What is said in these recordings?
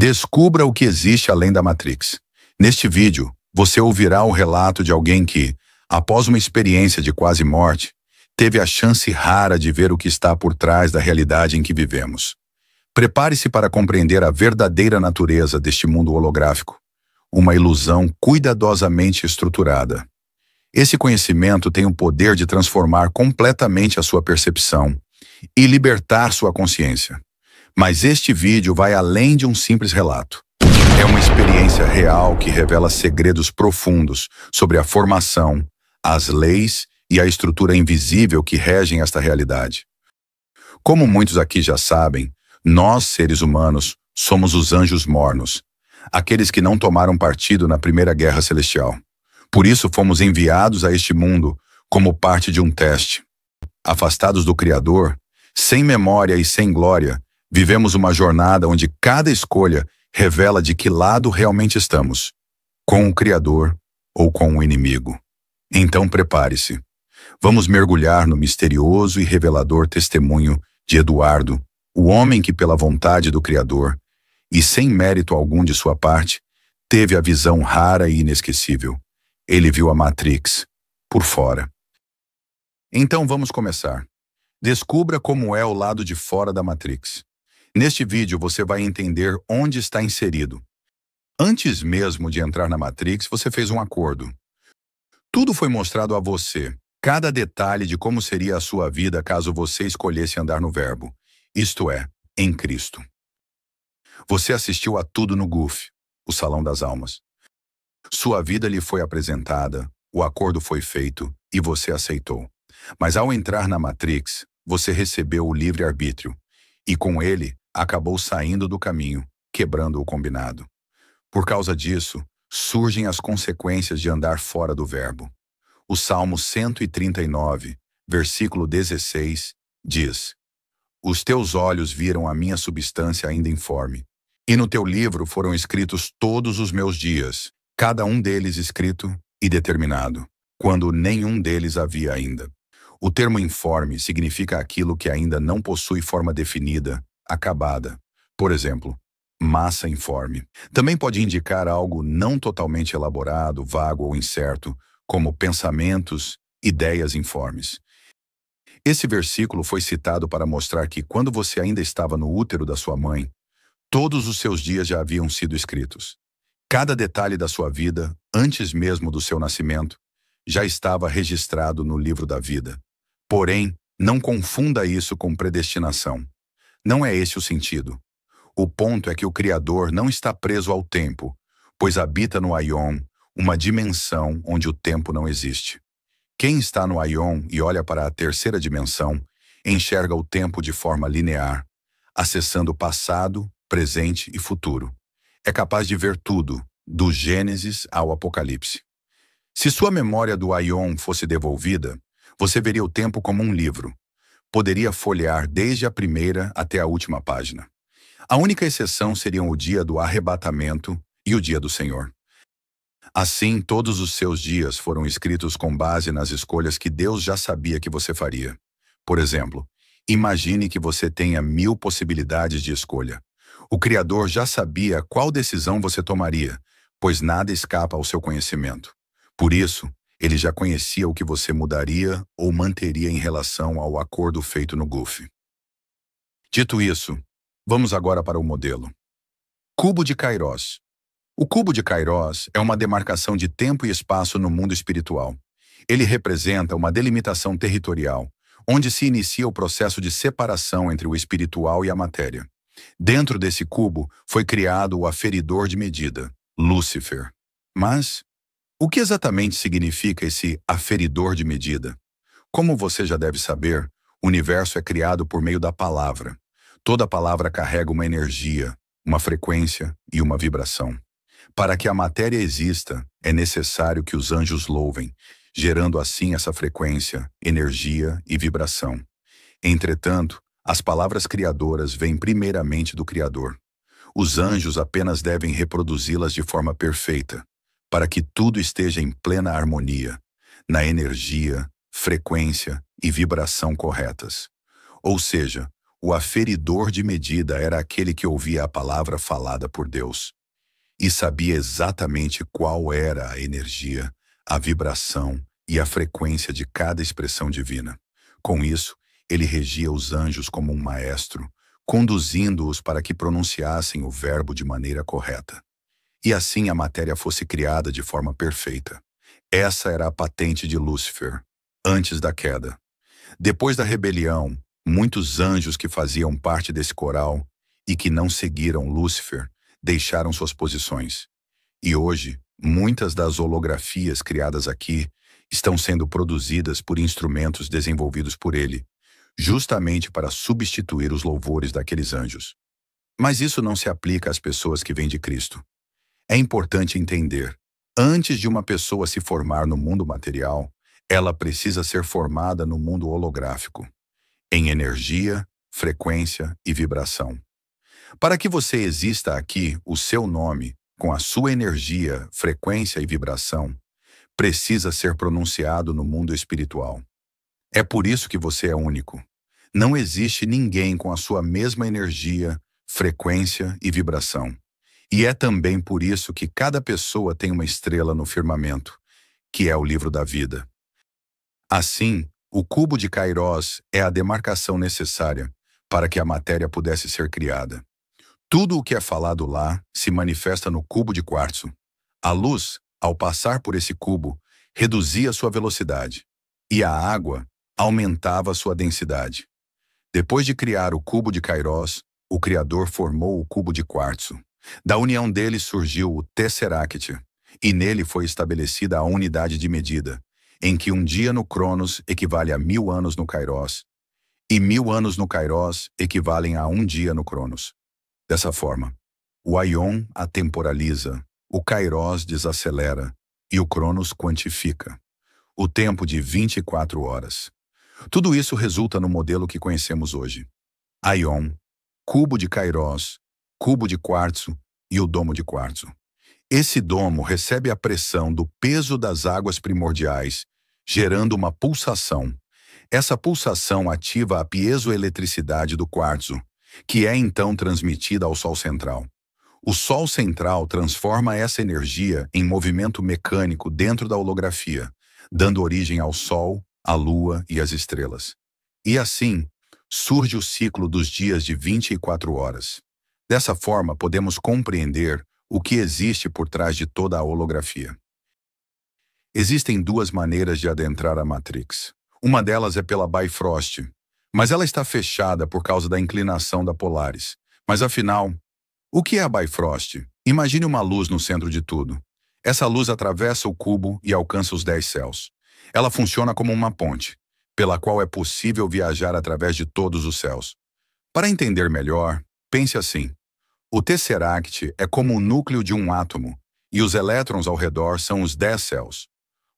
Descubra o que existe além da Matrix. Neste vídeo, você ouvirá o relato de alguém que, após uma experiência de quase morte, teve a chance rara de ver o que está por trás da realidade em que vivemos. Prepare-se para compreender a verdadeira natureza deste mundo holográfico, uma ilusão cuidadosamente estruturada. Esse conhecimento tem o poder de transformar completamente a sua percepção e libertar sua consciência. Mas este vídeo vai além de um simples relato. É uma experiência real que revela segredos profundos sobre a formação, as leis e a estrutura invisível que regem esta realidade. Como muitos aqui já sabem, nós, seres humanos, somos os anjos mornos, aqueles que não tomaram partido na Primeira Guerra Celestial. Por isso fomos enviados a este mundo como parte de um teste. Afastados do Criador, sem memória e sem glória, vivemos uma jornada onde cada escolha revela de que lado realmente estamos, com o Criador ou com o inimigo. Então prepare-se. Vamos mergulhar no misterioso e revelador testemunho de Eduardo, o homem que, pela vontade do Criador, e sem mérito algum de sua parte, teve a visão rara e inesquecível. Ele viu a Matrix por fora. Então vamos começar. Descubra como é o lado de fora da Matrix. Neste vídeo você vai entender onde está inserido. Antes mesmo de entrar na Matrix, você fez um acordo. Tudo foi mostrado a você, cada detalhe de como seria a sua vida caso você escolhesse andar no Verbo, isto é, em Cristo. Você assistiu a tudo no GUF, o Salão das Almas. Sua vida lhe foi apresentada, o acordo foi feito e você aceitou. Mas ao entrar na Matrix, você recebeu o livre-arbítrio e com ele acabou saindo do caminho, quebrando o combinado. Por causa disso, surgem as consequências de andar fora do Verbo. O Salmo 139, versículo 16, diz: Os teus olhos viram a minha substância ainda informe, e no teu livro foram escritos todos os meus dias, cada um deles escrito e determinado, quando nenhum deles havia ainda. O termo informe significa aquilo que ainda não possui forma definida, acabada. Por exemplo, massa informe. Também pode indicar algo não totalmente elaborado, vago ou incerto, como pensamentos, ideias informes. Esse versículo foi citado para mostrar que quando você ainda estava no útero da sua mãe, todos os seus dias já haviam sido escritos. Cada detalhe da sua vida, antes mesmo do seu nascimento, já estava registrado no livro da vida. Porém, não confunda isso com predestinação. Não é esse o sentido. O ponto é que o Criador não está preso ao tempo, pois habita no Aion, uma dimensão onde o tempo não existe. Quem está no Aion e olha para a terceira dimensão, enxerga o tempo de forma linear, acessando passado, presente e futuro. É capaz de ver tudo, do Gênesis ao Apocalipse. Se sua memória do Aion fosse devolvida, você veria o tempo como um livro. Poderia folhear desde a primeira até a última página. A única exceção seriam o dia do arrebatamento e o dia do Senhor. Assim, todos os seus dias foram escritos com base nas escolhas que Deus já sabia que você faria. Por exemplo, imagine que você tenha 1000 possibilidades de escolha. O Criador já sabia qual decisão você tomaria, pois nada escapa ao seu conhecimento. Por isso, ele já conhecia o que você mudaria ou manteria em relação ao acordo feito no GUF. Dito isso, vamos agora para o modelo. Cubo de Kairos. O cubo de Kairos é uma demarcação de tempo e espaço no mundo espiritual. Ele representa uma delimitação territorial, onde se inicia o processo de separação entre o espiritual e a matéria. Dentro desse cubo foi criado o aferidor de medida, Lúcifer. Mas o que exatamente significa esse aferidor de medida? Como você já deve saber, o universo é criado por meio da palavra. Toda palavra carrega uma energia, uma frequência e uma vibração. Para que a matéria exista, é necessário que os anjos louvem, gerando assim essa frequência, energia e vibração. Entretanto, as palavras criadoras vêm primeiramente do Criador. Os anjos apenas devem reproduzi-las de forma perfeita, para que tudo esteja em plena harmonia, na energia, frequência e vibração corretas. Ou seja, O aferidor de medida era aquele que ouvia a palavra falada por Deus e sabia exatamente qual era a energia, a vibração e a frequência de cada expressão divina. Com isso, ele regia os anjos como um maestro, conduzindo-os para que pronunciassem o verbo de maneira correta. E assim a matéria fosse criada de forma perfeita. Essa era a patente de Lúcifer, antes da queda. Depois da rebelião, muitos anjos que faziam parte desse coral e que não seguiram Lúcifer deixaram suas posições. E hoje, muitas das holografias criadas aqui estão sendo produzidas por instrumentos desenvolvidos por ele, justamente para substituir os louvores daqueles anjos. Mas isso não se aplica às pessoas que vêm de Cristo. É importante entender, antes de uma pessoa se formar no mundo material, ela precisa ser formada no mundo holográfico, em energia, frequência e vibração. Para que você exista aqui, o seu nome, com a sua energia, frequência e vibração, precisa ser pronunciado no mundo espiritual. É por isso que você é único. Não existe ninguém com a sua mesma energia, frequência e vibração. E é também por isso que cada pessoa tem uma estrela no firmamento, que é o livro da vida. Assim, o cubo de Kairos é a demarcação necessária para que a matéria pudesse ser criada. Tudo o que é falado lá se manifesta no cubo de quartzo. A luz, ao passar por esse cubo, reduzia sua velocidade, e a água aumentava sua densidade. Depois de criar o cubo de Kairos, o Criador formou o cubo de quartzo. Da união deles surgiu o Tesseract, e nele foi estabelecida a unidade de medida, em que um dia no Cronos equivale a 1000 anos no Kairos, e 1000 anos no Kairos equivalem a um dia no Cronos. Dessa forma, o Aion atemporaliza, o Kairos desacelera e o Cronos quantifica. O tempo de 24 horas. Tudo isso resulta no modelo que conhecemos hoje. Aion, cubo de Kairos, cubo de quartzo e o domo de quartzo. Esse domo recebe a pressão do peso das águas primordiais, gerando uma pulsação. Essa pulsação ativa a piezoeletricidade do quartzo, que é então transmitida ao Sol central. O Sol central transforma essa energia em movimento mecânico dentro da holografia, dando origem ao Sol, à Lua e às estrelas. E assim, surge o ciclo dos dias de 24 horas. Dessa forma, podemos compreender o que existe por trás de toda a holografia. Existem duas maneiras de adentrar a Matrix. Uma delas é pela Bifrost, mas ela está fechada por causa da inclinação da Polaris. Mas afinal, o que é a Bifrost? Imagine uma luz no centro de tudo. Essa luz atravessa o cubo e alcança os 10 céus. Ela funciona como uma ponte, pela qual é possível viajar através de todos os céus. Para entender melhor, pense assim. O Tesseract é como o núcleo de um átomo, e os elétrons ao redor são os 10 céus.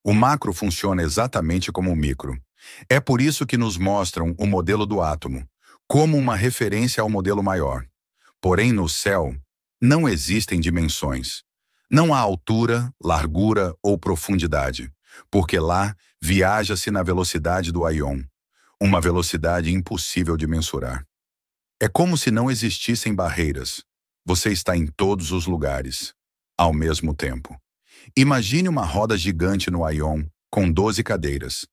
O macro funciona exatamente como o micro. É por isso que nos mostram o modelo do átomo, como uma referência ao modelo maior. Porém, no céu, não existem dimensões. Não há altura, largura ou profundidade, porque lá viaja-se na velocidade do Aion, uma velocidade impossível de mensurar. É como se não existissem barreiras. Você está em todos os lugares, ao mesmo tempo. Imagine uma roda gigante no Aion, com 12 cadeiras.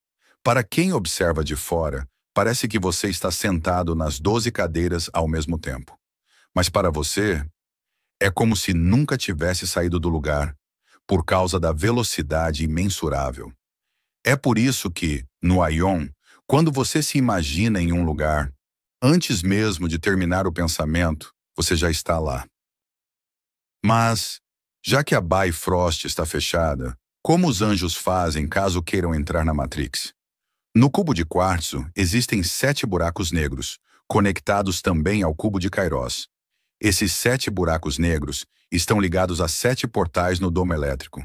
Para quem observa de fora, parece que você está sentado nas 12 cadeiras ao mesmo tempo. Mas para você, é como se nunca tivesse saído do lugar, por causa da velocidade imensurável. É por isso que, no Aion, quando você se imagina em um lugar, antes mesmo de terminar o pensamento, você já está lá. Mas, já que a Bifrost está fechada, como os anjos fazem caso queiram entrar na Matrix? No cubo de quartzo, existem 7 buracos negros, conectados também ao cubo de Kairos. Esses 7 buracos negros estão ligados a 7 portais no domo elétrico.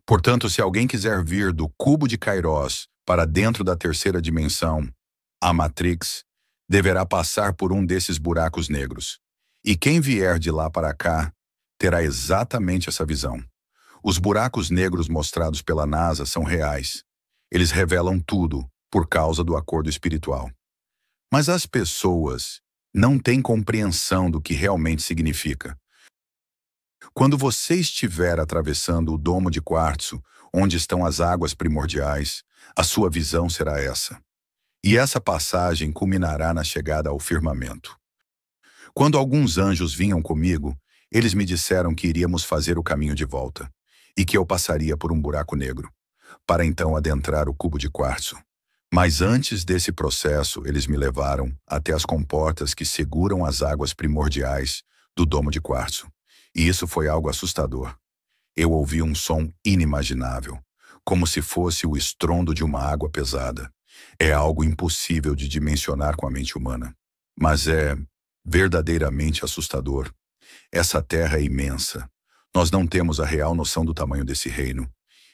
Portanto, se alguém quiser vir do cubo de Kairos para dentro da terceira dimensão, a Matrix, deverá passar por um desses buracos negros. E quem vier de lá para cá, terá exatamente essa visão. Os buracos negros mostrados pela NASA são reais. Eles revelam tudo por causa do acordo espiritual. Mas as pessoas não têm compreensão do que realmente significa. Quando você estiver atravessando o domo de quartzo, onde estão as águas primordiais, a sua visão será essa. E essa passagem culminará na chegada ao firmamento. Quando alguns anjos vinham comigo, eles me disseram que iríamos fazer o caminho de volta, e que eu passaria por um buraco negro, para então adentrar o cubo de quartzo. Mas antes desse processo, eles me levaram até as comportas que seguram as águas primordiais do domo de quartzo. E isso foi algo assustador. Eu ouvi um som inimaginável, como se fosse o estrondo de uma água pesada. É algo impossível de dimensionar com a mente humana, mas é verdadeiramente assustador. Essa terra é imensa. Nós não temos a real noção do tamanho desse reino.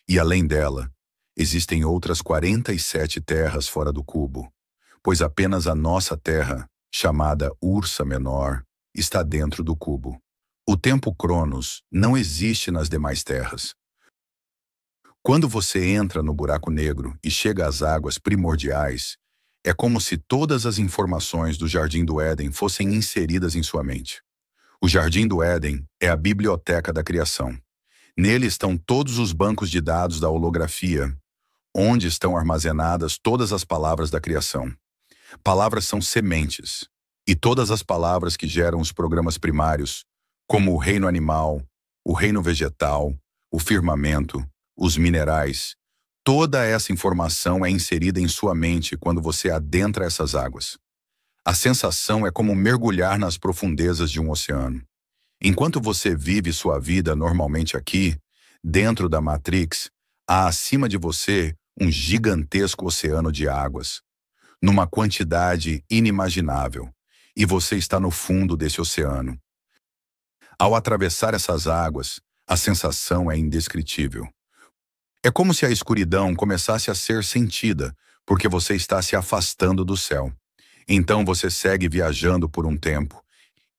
E além dela, existem outras 47 terras fora do cubo, pois apenas a nossa terra, chamada Ursa Menor, está dentro do cubo. O tempo Cronos não existe nas demais terras. Quando você entra no buraco negro e chega às águas primordiais, é como se todas as informações do Jardim do Éden fossem inseridas em sua mente. O Jardim do Éden é a biblioteca da criação. Nele estão todos os bancos de dados da holografia, onde estão armazenadas todas as palavras da criação. Palavras são sementes, e todas as palavras que geram os programas primários, como o reino animal, o reino vegetal, o firmamento, os minerais, toda essa informação é inserida em sua mente quando você adentra essas águas. A sensação é como mergulhar nas profundezas de um oceano. Enquanto você vive sua vida normalmente aqui, dentro da Matrix, há acima de você um gigantesco oceano de águas, numa quantidade inimaginável, e você está no fundo desse oceano. Ao atravessar essas águas, a sensação é indescritível. É como se a escuridão começasse a ser sentida, porque você está se afastando do céu. Então você segue viajando por um tempo,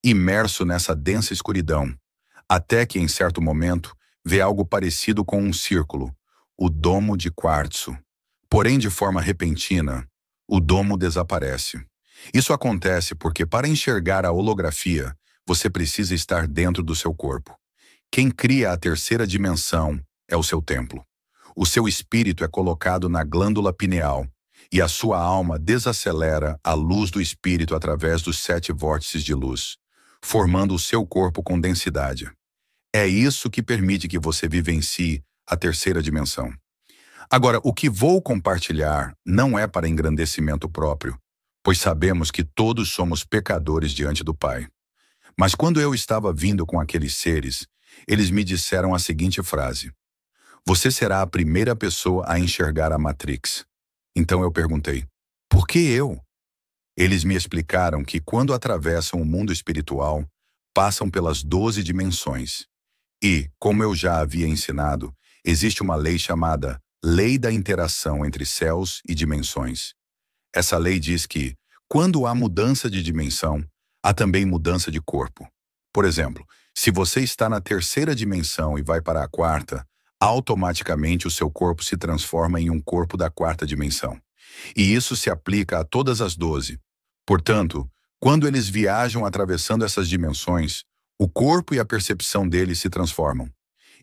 imerso nessa densa escuridão, até que em certo momento vê algo parecido com um círculo, o domo de quartzo. Porém, de forma repentina, o domo desaparece. Isso acontece porque para enxergar a holografia, você precisa estar dentro do seu corpo. Quem cria a terceira dimensão é o seu templo. O seu espírito é colocado na glândula pineal e a sua alma desacelera a luz do espírito através dos 7 vórtices de luz, formando o seu corpo com densidade. É isso que permite que você vivencie a terceira dimensão. Agora, o que vou compartilhar não é para engrandecimento próprio, pois sabemos que todos somos pecadores diante do Pai. Mas quando eu estava vindo com aqueles seres, eles me disseram a seguinte frase: você será a primeira pessoa a enxergar a Matrix. Então eu perguntei, por que eu? Eles me explicaram que quando atravessam o mundo espiritual, passam pelas 12 dimensões. E, como eu já havia ensinado, existe uma lei chamada Lei da Interação entre Céus e Dimensões. Essa lei diz que, quando há mudança de dimensão, há também mudança de corpo. Por exemplo, se você está na terceira dimensão e vai para a quarta, automaticamente o seu corpo se transforma em um corpo da quarta dimensão. E isso se aplica a todas as 12. Portanto, quando eles viajam atravessando essas dimensões, o corpo e a percepção deles se transformam.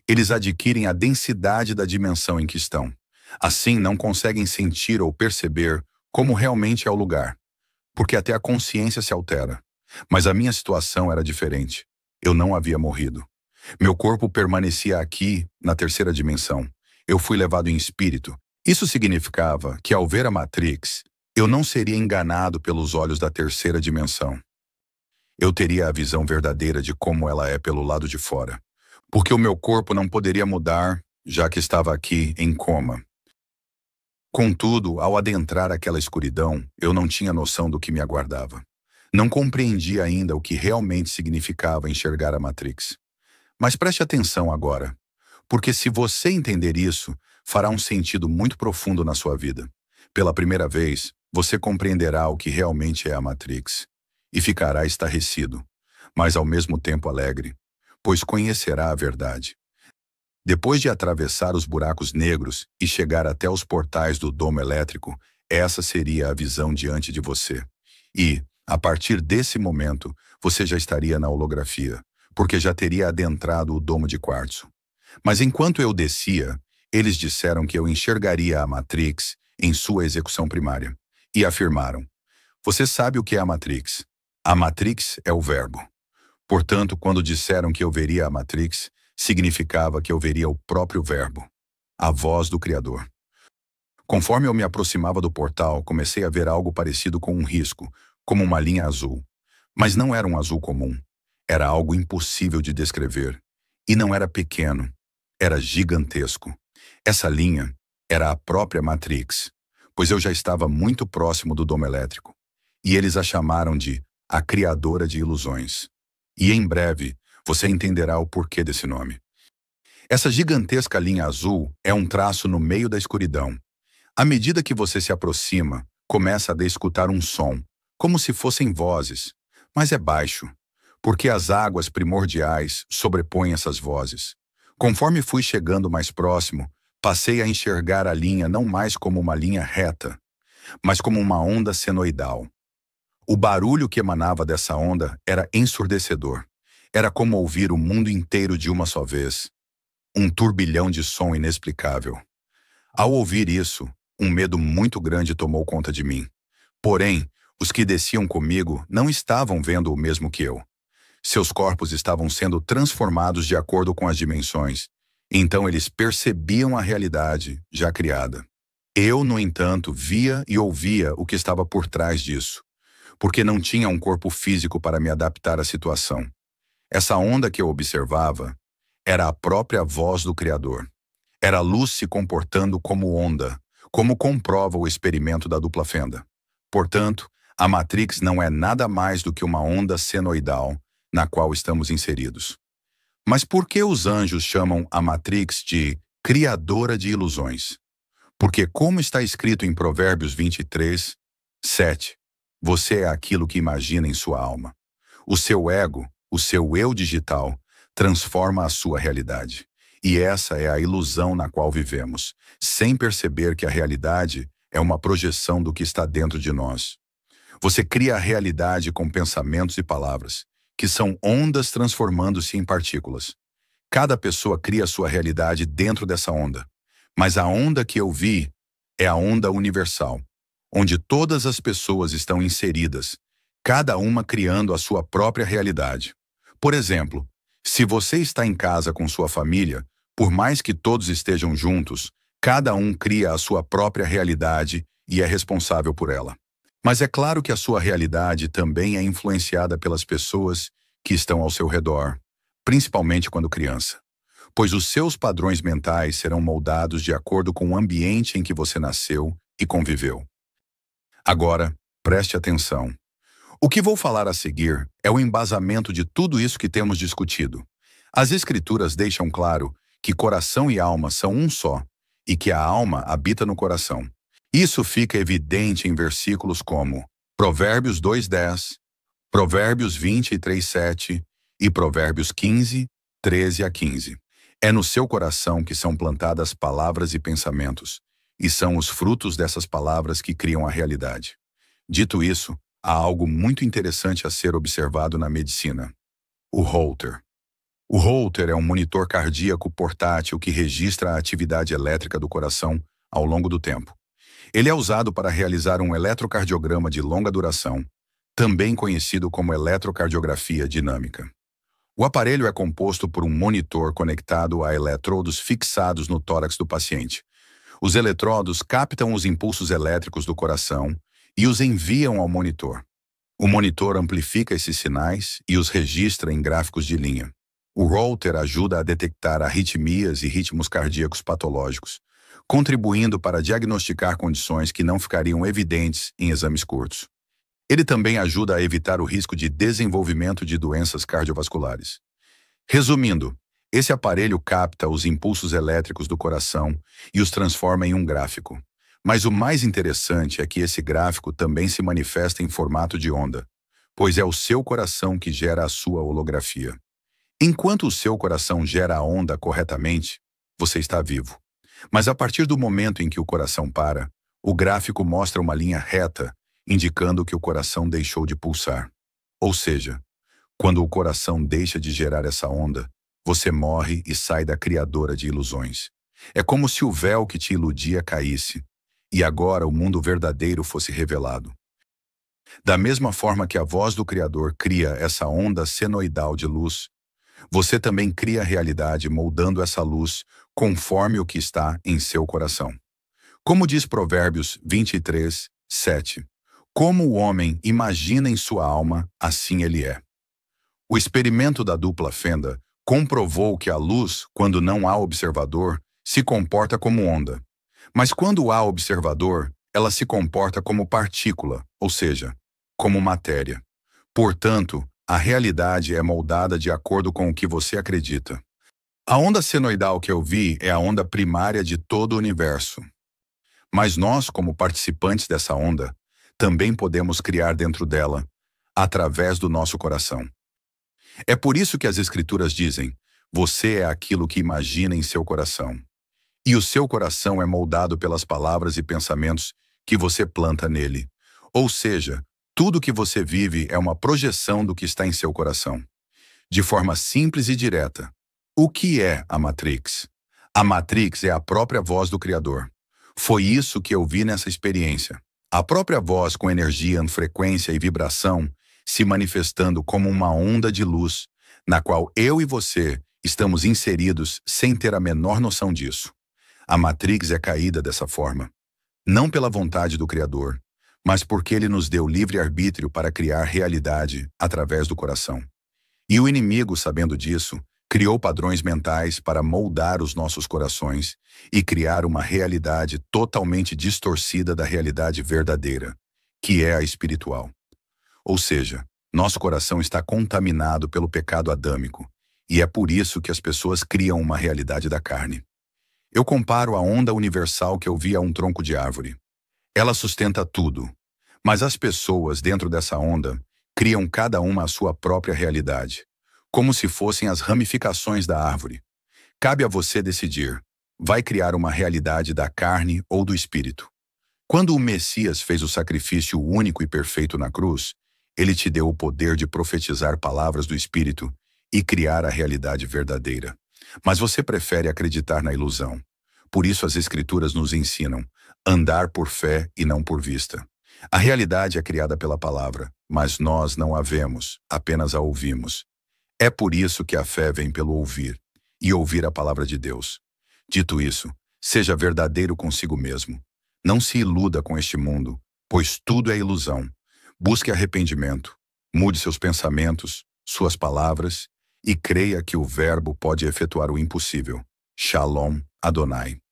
Eles adquirem a densidade da dimensão em que estão. Assim, não conseguem sentir ou perceber como realmente é o lugar, porque até a consciência se altera. Mas a minha situação era diferente. Eu não havia morrido. Meu corpo permanecia aqui, na terceira dimensão. Eu fui levado em espírito. Isso significava que, ao ver a Matrix, eu não seria enganado pelos olhos da terceira dimensão. Eu teria a visão verdadeira de como ela é pelo lado de fora, porque o meu corpo não poderia mudar, já que estava aqui em coma. Contudo, ao adentrar aquela escuridão, eu não tinha noção do que me aguardava. Não compreendia ainda o que realmente significava enxergar a Matrix. Mas preste atenção agora, porque se você entender isso, fará um sentido muito profundo na sua vida. Pela primeira vez, você compreenderá o que realmente é a Matrix e ficará estarrecido, mas ao mesmo tempo alegre, pois conhecerá a verdade. Depois de atravessar os buracos negros e chegar até os portais do domo elétrico, essa seria a visão diante de você. E, A partir desse momento, você já estaria na holografia, porque já teria adentrado o domo de quartzo. Mas enquanto eu descia, eles disseram que eu enxergaria a Matrix em sua execução primária. E afirmaram: você sabe o que é a Matrix? A Matrix é o verbo. Portanto, quando disseram que eu veria a Matrix, significava que eu veria o próprio verbo, a voz do Criador. Conforme eu me aproximava do portal, comecei a ver algo parecido com um risco, como uma linha azul. Mas não era um azul comum. Era algo impossível de descrever. E não era pequeno. Era gigantesco. Essa linha era a própria Matrix, pois eu já estava muito próximo do domo elétrico. E eles a chamaram de a Criadora de Ilusões. E em breve, você entenderá o porquê desse nome. Essa gigantesca linha azul é um traço no meio da escuridão. À medida que você se aproxima, começa a escutar um som, como se fossem vozes, mas é baixo, porque as águas primordiais sobrepõem essas vozes. Conforme fui chegando mais próximo, passei a enxergar a linha não mais como uma linha reta, mas como uma onda senoidal. O barulho que emanava dessa onda era ensurdecedor. Era como ouvir o mundo inteiro de uma só vez. Um turbilhão de som inexplicável. Ao ouvir isso, um medo muito grande tomou conta de mim. Porém, os que desciam comigo não estavam vendo o mesmo que eu. Seus corpos estavam sendo transformados de acordo com as dimensões. Então eles percebiam a realidade já criada. Eu, no entanto, via e ouvia o que estava por trás disso, porque não tinha um corpo físico para me adaptar à situação. Essa onda que eu observava era a própria voz do Criador. Era a luz se comportando como onda, como comprova o experimento da dupla fenda. Portanto, a Matrix não é nada mais do que uma onda senoidal na qual estamos inseridos. Mas por que os anjos chamam a Matrix de Criadora de Ilusões? Porque, como está escrito em Provérbios 23, 7, você é aquilo que imagina em sua alma. O seu ego, o seu eu digital, transforma a sua realidade. E essa é a ilusão na qual vivemos, sem perceber que a realidade é uma projeção do que está dentro de nós. Você cria a realidade com pensamentos e palavras, que são ondas transformando-se em partículas. Cada pessoa cria a sua realidade dentro dessa onda. Mas a onda que eu vi é a onda universal, onde todas as pessoas estão inseridas, cada uma criando a sua própria realidade. Por exemplo, se você está em casa com sua família, por mais que todos estejam juntos, cada um cria a sua própria realidade e é responsável por ela. Mas é claro que a sua realidade também é influenciada pelas pessoas que estão ao seu redor, principalmente quando criança, pois os seus padrões mentais serão moldados de acordo com o ambiente em que você nasceu e conviveu. Agora, preste atenção. O que vou falar a seguir é o embasamento de tudo isso que temos discutido. As Escrituras deixam claro que coração e alma são um só, e que a alma habita no coração. Isso fica evidente em versículos como Provérbios 2:10, Provérbios 23:7 e Provérbios 15, 13 a 15. É no seu coração que são plantadas palavras e pensamentos, e são os frutos dessas palavras que criam a realidade. Dito isso, há algo muito interessante a ser observado na medicina. O Holter. O Holter é um monitor cardíaco portátil que registra a atividade elétrica do coração ao longo do tempo. Ele é usado para realizar um eletrocardiograma de longa duração, também conhecido como eletrocardiografia dinâmica. O aparelho é composto por um monitor conectado a eletrodos fixados no tórax do paciente. Os eletrodos captam os impulsos elétricos do coração e os enviam ao monitor. O monitor amplifica esses sinais e os registra em gráficos de linha. O Holter ajuda a detectar arritmias e ritmos cardíacos patológicos, contribuindo para diagnosticar condições que não ficariam evidentes em exames curtos. Ele também ajuda a evitar o risco de desenvolvimento de doenças cardiovasculares. Resumindo, esse aparelho capta os impulsos elétricos do coração e os transforma em um gráfico. Mas o mais interessante é que esse gráfico também se manifesta em formato de onda, pois é o seu coração que gera a sua holografia. Enquanto o seu coração gera a onda corretamente, você está vivo. Mas a partir do momento em que o coração para, o gráfico mostra uma linha reta indicando que o coração deixou de pulsar. Ou seja, quando o coração deixa de gerar essa onda, você morre e sai da criadora de ilusões. É como se o véu que te iludia caísse, e agora o mundo verdadeiro fosse revelado. Da mesma forma que a voz do Criador cria essa onda senoidal de luz, você também cria a realidade moldando essa luz conforme o que está em seu coração. Como diz Provérbios 23, 7, como o homem imagina em sua alma, assim ele é. O experimento da dupla fenda comprovou que a luz, quando não há observador, se comporta como onda. Mas quando há observador, ela se comporta como partícula, ou seja, como matéria. Portanto, a realidade é moldada de acordo com o que você acredita. A onda senoidal que eu vi é a onda primária de todo o universo. Mas nós, como participantes dessa onda, também podemos criar dentro dela, através do nosso coração. É por isso que as Escrituras dizem: você é aquilo que imagina em seu coração. E o seu coração é moldado pelas palavras e pensamentos que você planta nele. Ou seja, tudo que você vive é uma projeção do que está em seu coração. De forma simples e direta, o que é a Matrix? A Matrix é a própria voz do Criador. Foi isso que eu vi nessa experiência. A própria voz com energia, frequência e vibração se manifestando como uma onda de luz, na qual eu e você estamos inseridos sem ter a menor noção disso. A Matrix é caída dessa forma, não pela vontade do Criador, mas porque ele nos deu livre-arbítrio para criar realidade através do coração. E o inimigo, sabendo disso, criou padrões mentais para moldar os nossos corações e criar uma realidade totalmente distorcida da realidade verdadeira, que é a espiritual. Ou seja, nosso coração está contaminado pelo pecado adâmico, e é por isso que as pessoas criam uma realidade da carne. Eu comparo a onda universal que eu vi a um tronco de árvore. Ela sustenta tudo, mas as pessoas dentro dessa onda criam cada uma a sua própria realidade, como se fossem as ramificações da árvore. Cabe a você decidir, vai criar uma realidade da carne ou do espírito. Quando o Messias fez o sacrifício único e perfeito na cruz, ele te deu o poder de profetizar palavras do espírito e criar a realidade verdadeira. Mas você prefere acreditar na ilusão. Por isso as Escrituras nos ensinam: andar por fé e não por vista. A realidade é criada pela palavra, mas nós não a vemos, apenas a ouvimos. É por isso que a fé vem pelo ouvir, e ouvir a palavra de Deus. Dito isso, seja verdadeiro consigo mesmo. Não se iluda com este mundo, pois tudo é ilusão. Busque arrependimento, mude seus pensamentos, suas palavras, e creia que o Verbo pode efetuar o impossível. Shalom Adonai.